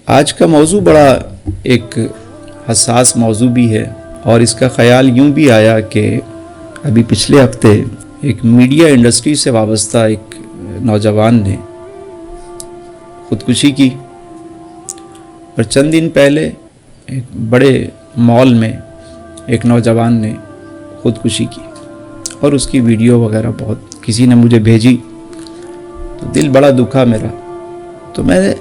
آج کا موضوع بڑا ایک حساس موضوع بھی ہے، اور اس کا خیال یوں بھی آیا کہ ابھی پچھلے ہفتے ایک میڈیا انڈسٹری سے وابستہ ایک نوجوان نے خودکشی کی، اور چند دن پہلے ایک بڑے مال میں ایک نوجوان نے خودکشی کی، اور اس کی ویڈیو وغیرہ بہت کسی نے مجھے بھیجی تو دل بڑا دکھا میرا۔ تو میں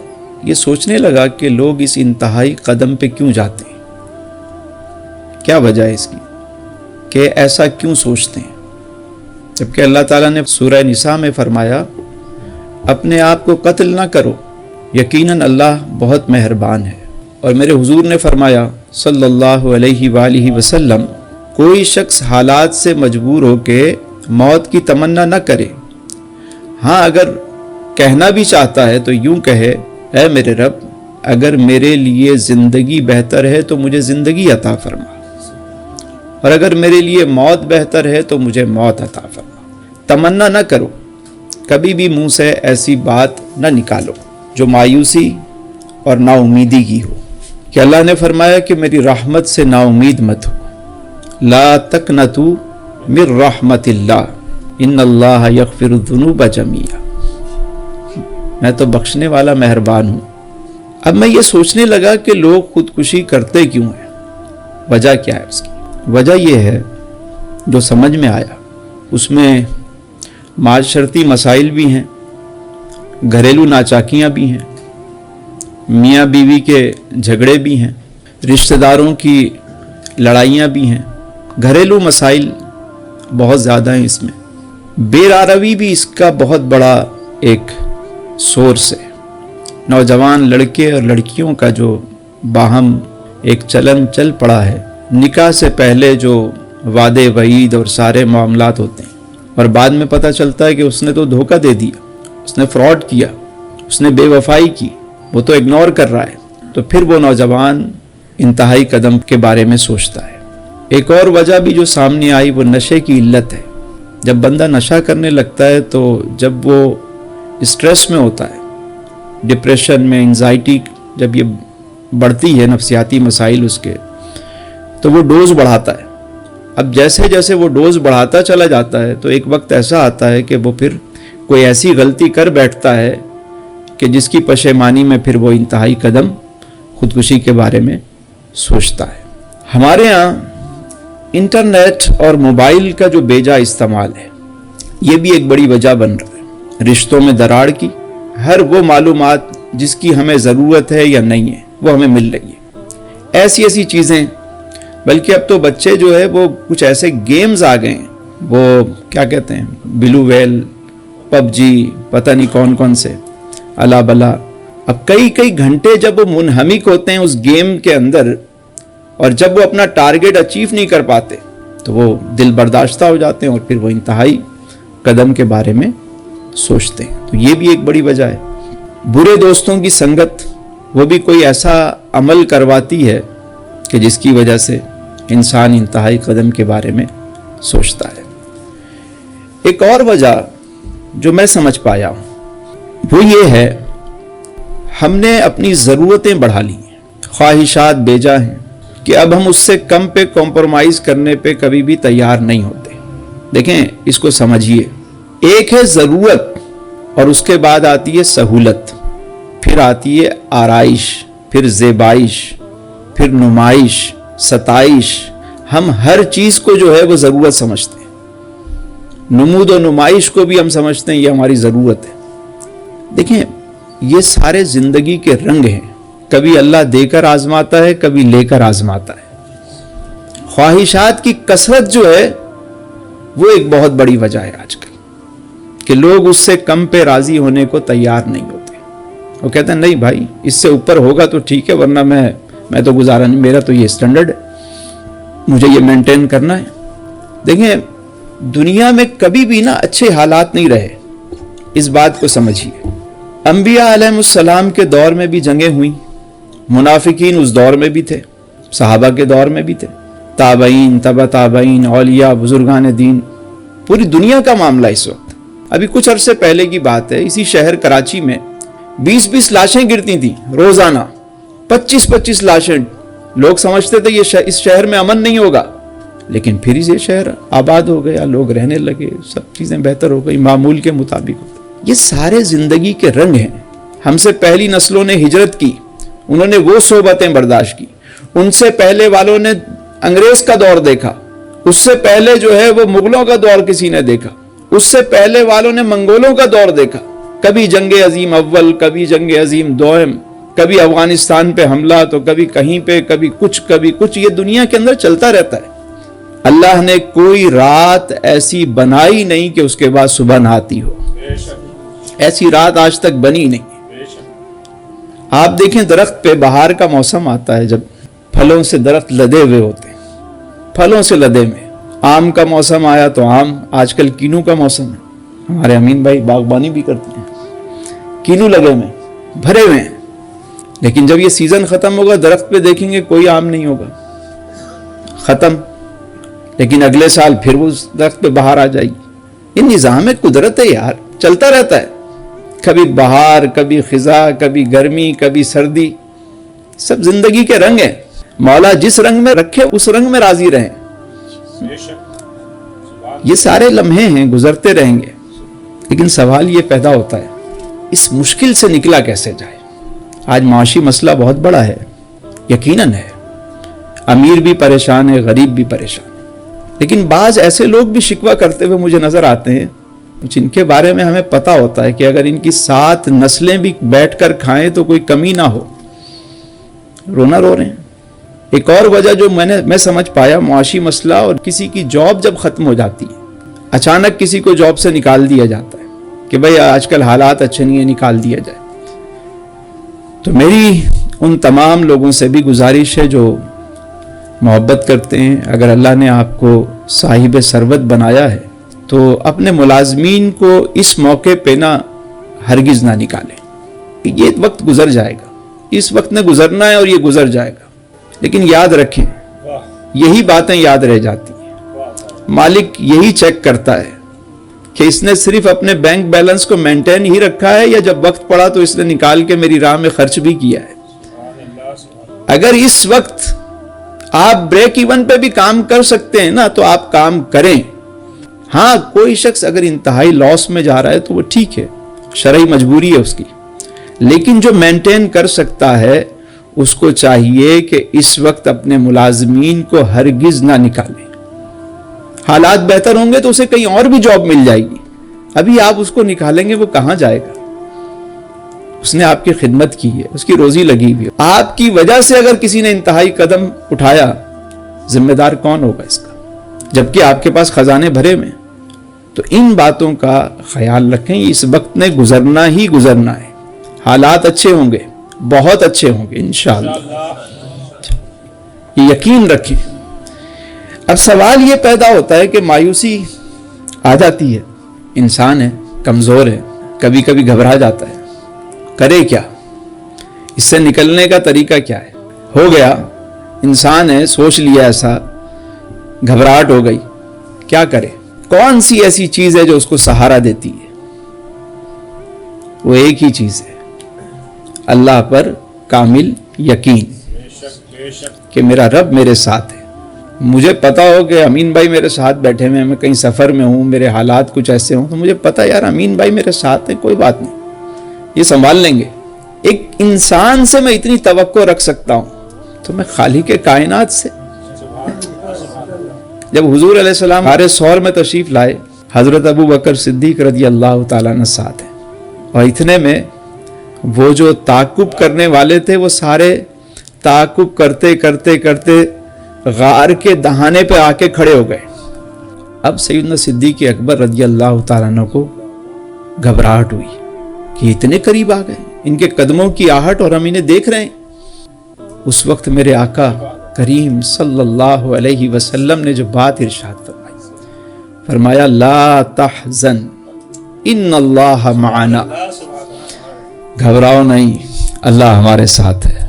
یہ سوچنے لگا کہ لوگ اس انتہائی قدم پہ کیوں جاتے ہیں، کیا وجہ ہے اس کی کہ ایسا کیوں سوچتے ہیں، جبکہ اللہ تعالیٰ نے سورہ نساء میں فرمایا اپنے آپ کو قتل نہ کرو، یقیناً اللہ بہت مہربان ہے۔ اور میرے حضور نے فرمایا صلی اللہ علیہ وآلہ وسلم، کوئی شخص حالات سے مجبور ہو کے موت کی تمنا نہ کرے، ہاں اگر کہنا بھی چاہتا ہے تو یوں کہے، اے میرے رب اگر میرے لیے زندگی بہتر ہے تو مجھے زندگی عطا فرما، اور اگر میرے لیے موت بہتر ہے تو مجھے موت عطا فرما۔ تمنا نہ کرو، کبھی بھی منہ سے ایسی بات نہ نکالو جو مایوسی اور نا امیدی کی ہو، کہ اللہ نے فرمایا کہ میری رحمت سے نا امید مت ہو، لا تقنطوا من رحمت اللہ ان اللہ یغفر الذنوب جميعا، میں تو بخشنے والا مہربان ہوں۔ اب میں یہ سوچنے لگا کہ لوگ خودکشی کرتے کیوں ہیں، وجہ کیا ہے اس کی؟ وجہ یہ ہے جو سمجھ میں آیا، اس میں معاشرتی مسائل بھی ہیں، گھریلو ناچاکیاں بھی ہیں، میاں بیوی کے جھگڑے بھی ہیں، رشتہ داروں کی لڑائیاں بھی ہیں، گھریلو مسائل بہت زیادہ ہیں اس میں، بے راروی بھی اس کا بہت بڑا ایک سورس ہے۔ نوجوان لڑکے اور لڑکیوں کا جو باہم ایک چلن چل پڑا ہے، نکاح سے پہلے جو وعدے وعید اور سارے معاملات ہوتے ہیں، اور بعد میں پتہ چلتا ہے کہ اس نے تو دھوکہ دے دیا، اس نے فراڈ کیا، اس نے بے وفائی کی، وہ تو اگنور کر رہا ہے، تو پھر وہ نوجوان انتہائی قدم کے بارے میں سوچتا ہے۔ ایک اور وجہ بھی جو سامنے آئی وہ نشے کی علت ہے۔ جب بندہ نشہ کرنے لگتا ہے تو جب وہ اسٹریس میں ہوتا ہے، ڈپریشن میں، انزائٹی جب یہ بڑھتی ہے، نفسیاتی مسائل اس کے، تو وہ ڈوز بڑھاتا ہے۔ اب جیسے جیسے وہ ڈوز بڑھاتا چلا جاتا ہے تو ایک وقت ایسا آتا ہے کہ وہ پھر کوئی ایسی غلطی کر بیٹھتا ہے کہ جس کی پشیمانی میں پھر وہ انتہائی قدم خودکشی کے بارے میں سوچتا ہے۔ ہمارے ہاں انٹرنیٹ اور موبائل کا جو بیجا استعمال ہے، یہ بھی ایک بڑی وجہ بن رہا ہے۔ رشتوں میں دراڑ کی، ہر وہ معلومات جس کی ہمیں ضرورت ہے یا نہیں ہے وہ ہمیں مل رہی ہے، ایسی چیزیں، بلکہ اب تو بچے جو ہے وہ کچھ ایسے گیمز آ گئے ہیں، وہ کیا کہتے ہیں، بلو ویل، پب جی، پتہ نہیں کون سے الا بلا، اب کئی گھنٹے جب وہ منہمک ہوتے ہیں اس گیم کے اندر، اور جب وہ اپنا ٹارگٹ اچیو نہیں کر پاتے تو وہ دل برداشتہ ہو جاتے ہیں، اور پھر وہ انتہائی قدم کے بارے میں سوچتے ہیں۔ تو یہ بھی ایک بڑی وجہ ہے۔ برے دوستوں کی سنگت، وہ بھی کوئی ایسا عمل کرواتی ہے کہ جس کی وجہ سے انسان انتہائی قدم کے بارے میں سوچتا ہے۔ ایک اور وجہ جو میں سمجھ پایا ہوں وہ یہ ہے، ہم نے اپنی ضرورتیں بڑھا لی ہیں، خواہشات بیجا ہیں کہ اب ہم اس سے کم پہ کمپرومائز کرنے پہ کبھی بھی تیار نہیں ہوتے۔ دیکھیں اس کو سمجھیے، ایک ہے ضرورت، اور اس کے بعد آتی ہے سہولت، پھر آتی ہے آرائش، پھر زیبائش، پھر نمائش، ستائش۔ ہم ہر چیز کو جو ہے وہ ضرورت سمجھتے ہیں، نمود و نمائش کو بھی ہم سمجھتے ہیں یہ ہماری ضرورت ہے۔ دیکھیں یہ سارے زندگی کے رنگ ہیں، کبھی اللہ دے کر آزماتا ہے، کبھی لے کر آزماتا ہے۔ خواہشات کی کثرت جو ہے وہ ایک بہت بڑی وجہ ہے آج کل، کہ لوگ اس سے کم پہ راضی ہونے کو تیار نہیں ہوتے۔ وہ کہتے ہیں نہیں بھائی اس سے اوپر ہوگا تو ٹھیک ہے، ورنہ میں تو گزارا نہیں، میرا تو یہ سٹینڈرڈ ہے، مجھے یہ مینٹین کرنا ہے۔ دیکھیں دنیا میں کبھی بھی نا اچھے حالات نہیں رہے، اس بات کو سمجھیے۔ انبیاء علیہ السلام کے دور میں بھی جنگیں ہوئیں، منافقین اس دور میں بھی تھے، صحابہ کے دور میں بھی تھے، تابعین، تبع تابعین، اولیاء، بزرگان دین، پوری دنیا کا معاملہ اس وقت۔ ابھی کچھ عرصے پہلے کی بات ہے، اسی شہر کراچی میں 20 لاشیں گرتی تھیں روزانہ، 25-25 لاشیں. لوگ سمجھتے تھے اس شہر میں امن نہیں ہوگا, لیکن پھر یہ شہر آباد ہو گیا, لوگ رہنے لگے, سب چیزیں بہتر ہو گئی, معمول کے مطابق. یہ سارے زندگی کے رنگ ہیں. ہم سے پہلی نسلوں نے ہجرت کی, انہوں نے وہ صحبتیں برداشت کی. ان سے پہلے والوں نے انگریز کا دور دیکھا, اس سے پہلے جو ہے وہ مغلوں کا دور کسی نے دیکھا, اس سے پہلے والوں نے منگولوں کا دور دیکھا. کبھی جنگ عظیم اول, کبھی جنگ عظیم دوم, کبھی افغانستان پہ حملہ, تو کبھی کہیں پہ, کبھی کچھ. یہ دنیا کے اندر چلتا رہتا ہے. اللہ نے کوئی رات ایسی بنائی نہیں کہ اس کے بعد صبح نہ آتی ہو. ایسی رات آج تک بنی نہیں. آپ دیکھیں درخت پہ بہار کا موسم آتا ہے, جب پھلوں سے درخت لدے ہوئے ہوتے ہیں, پھلوں سے لدے میں. آم کا موسم آیا تو آم, آج کل کینو کا موسم ہے. ہمارے امین بھائی باغبانی بھی کرتے ہیں, کینو لگے ہوئے ہیں, بھرے ہوئے ہیں. لیکن جب یہ سیزن ختم ہوگا, درخت پہ دیکھیں گے کوئی آم نہیں ہوگا, ختم. لیکن اگلے سال پھر وہ درخت پہ بہار آ جائے گی. یہ نظام قدرت ہے یار, چلتا رہتا ہے. کبھی بہار, کبھی خزاں, کبھی گرمی, کبھی سردی, سب زندگی کے رنگ ہیں. مولا جس رنگ میں رکھے اس رنگ میں راضی رہیں. یہ سارے لمحے ہیں, گزرتے رہیں گے. لیکن سوال یہ پیدا ہوتا ہے, اس مشکل سے نکلا کیسے جائے. آج معاشی مسئلہ بہت بڑا ہے, یقیناً ہے. امیر بھی پریشان ہے, غریب بھی پریشان ہے. لیکن بعض ایسے لوگ بھی شکوہ کرتے ہوئے مجھے نظر آتے ہیں, جن کے بارے میں ہمیں پتہ ہوتا ہے کہ اگر ان کی 7 نسلیں بھی بیٹھ کر کھائیں تو کوئی کمی نہ ہو, رونا رو رہے ہیں. ایک اور وجہ جو میں سمجھ پایا, معاشی مسئلہ اور کسی کی جاب جب ختم ہو جاتی ہے, اچانک کسی کو جاب سے نکال دیا جاتا ہے کہ بھئی آج کل حالات اچھے نہیں ہیں, نکال دیا جائے. تو میری ان تمام لوگوں سے بھی گزارش ہے جو محبت کرتے ہیں, اگر اللہ نے آپ کو صاحب ثروت بنایا ہے تو اپنے ملازمین کو اس موقع پہ نہ ہرگز نہ نکالیں. یہ وقت گزر جائے گا, اس وقت نے گزرنا ہے اور یہ گزر جائے گا. لیکن یاد رکھیں, یہی باتیں یاد رہ جاتی ہیں. مالک یہی چیک کرتا ہے کہ اس نے صرف اپنے بینک بیلنس کو مینٹین ہی رکھا ہے یا جب وقت پڑا تو اس نے نکال کے میری راہ میں خرچ بھی کیا ہے. اگر اس وقت آپ بریک ایون پہ بھی کام کر سکتے ہیں نا تو آپ کام کریں. ہاں, کوئی شخص اگر انتہائی لاس میں جا رہا ہے تو وہ ٹھیک ہے, شرعی مجبوری ہے اس کی. لیکن جو مینٹین کر سکتا ہے اس کو چاہیے کہ اس وقت اپنے ملازمین کو ہرگز نہ نکالیں. حالات بہتر ہوں گے تو اسے کہیں اور بھی جاب مل جائے گی. ابھی آپ اس کو نکالیں گے, وہ کہاں جائے گا؟ اس نے آپ کی خدمت کی ہے, اس کی روزی لگی ہوئی ہے. آپ کی وجہ سے اگر کسی نے انتہائی قدم اٹھایا, ذمہ دار کون ہوگا اس کا؟ جبکہ آپ کے پاس خزانے بھرے میں. تو ان باتوں کا خیال رکھیں. اس وقت نے گزرنا ہی گزرنا ہے. حالات اچھے ہوں گے, بہت اچھے ہوں گے انشاءاللہ, یہ یقین رکھیں. اب سوال یہ پیدا ہوتا ہے کہ مایوسی آ جاتی ہے. انسان ہے, کمزور ہے, کبھی کبھی گھبرا جاتا ہے. کرے کیا؟ اس سے نکلنے کا طریقہ کیا ہے؟ ہو گیا, انسان ہے, سوچ لیا ایسا, گھبراہٹ ہو گئی, کیا کرے؟ کون سی ایسی چیز ہے جو اس کو سہارا دیتی ہے؟ وہ ایک ہی چیز ہے, اللہ پر کامل یقین کہ میرا رب میرے ساتھ ہے. مجھے پتا ہو کہ امین بھائی میرے ساتھ بیٹھے ہوئے ہیں, میں کہیں سفر میں ہوں, میرے حالات کچھ ایسے ہوں, تو مجھے پتا یار امین بھائی میرے ساتھ ہیں, کوئی بات نہیں, یہ سنبھال لیں گے. ایک انسان سے میں اتنی توقع رکھ سکتا ہوں تو میں خالق کے کائنات سے. جب حضور علیہ السلام غار ثور میں تشریف لائے, حضرت ابو بکر صدیق رضی اللہ تعالیٰ عنہ ساتھ ہیں, اور اتنے میں وہ جو تعاقب کرنے والے تھے وہ سارے تعاقب کرتے کرتے کرتے غار کے دہانے پہ آ کے کھڑے ہو گئے. اب سیدنا صدیق اکبر رضی اللہ تعالیٰ عنہ کو گھبراہٹ ہوئی کہ اتنے قریب آ گئے, ان کے قدموں کی آہٹ اور ہم انہیں دیکھ رہے ہیں. اس وقت میرے آقا کریم صلی اللہ علیہ وسلم نے جو بات ارشاد فرمائی, فرمایا لا تحزن ان اللہ معنا, گھبراؤ نہیں, اللہ ہمارے ساتھ ہے.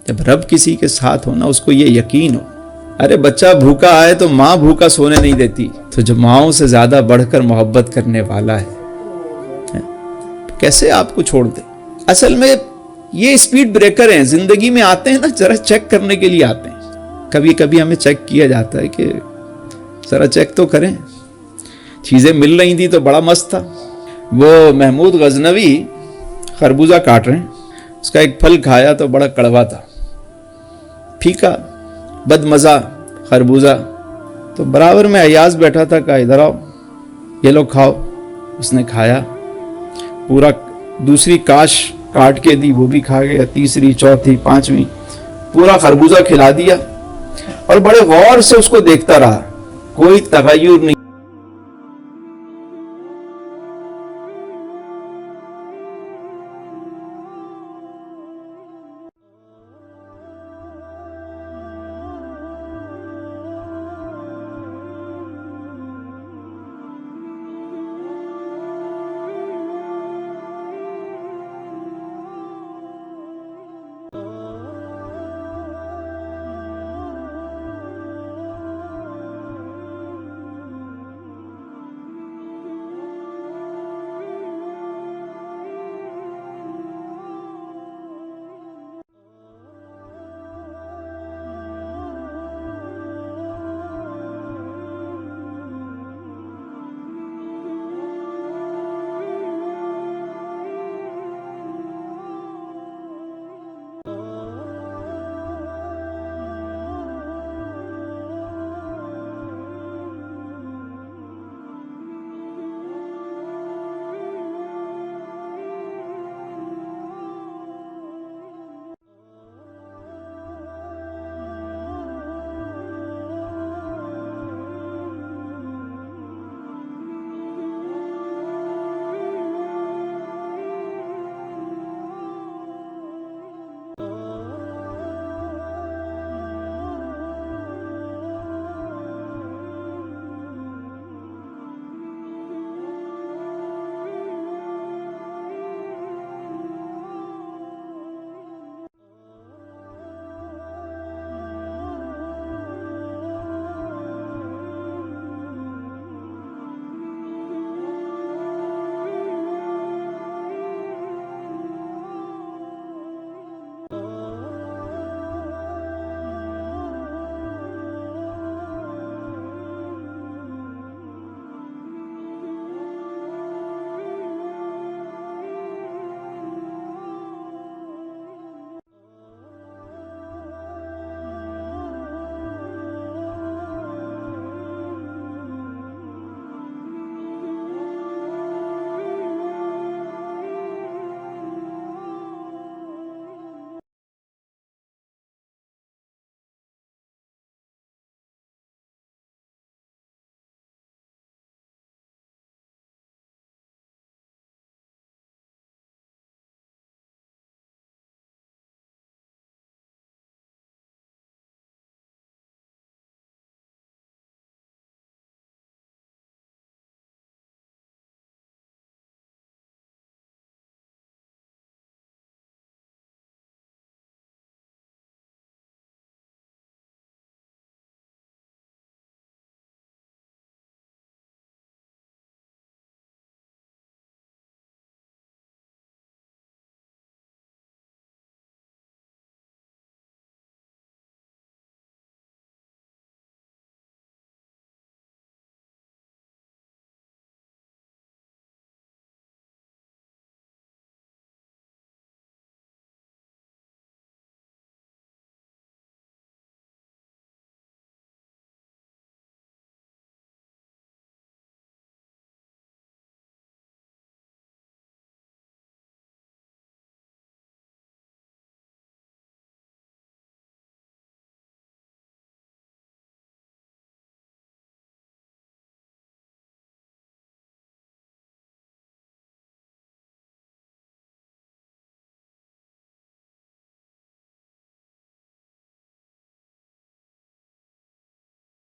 جب رب کسی کے ساتھ ہو نا, اس کو یہ یقین ہو. ارے بچہ بھوکا آئے تو ماں بھوکا سونے نہیں دیتی, تو جو ماؤں سے زیادہ بڑھ کر محبت کرنے والا ہے کیسے آپ کو چھوڑ دے. اصل میں یہ اسپیڈ بریکر ہیں، زندگی میں آتے ہیں نا ذرا چیک کرنے کے لیے آتے ہیں. کبھی کبھی ہمیں چیک کیا جاتا ہے کہ ذرا چیک تو کریں. چیزیں مل رہی تھی تو بڑا مست تھا. وہ محمود غزنوی خربوزہ کاٹ رہے ہیں، اس کا ایک پھل کھایا تو بڑا کڑوا تھا، پھیکا بد مزہ خربوزہ. تو برابر میں ایاز بیٹھا تھا، کہا ادھر آؤ یہ لو کھاؤ. اس نے کھایا، پورا دوسری کاش کاٹ کے دی، وہ بھی کھا گیا، تیسری چوتھی پانچویں پورا خربوزہ کھلا دیا، اور بڑے غور سے اس کو دیکھتا رہا. کوئی تغیر نہیں.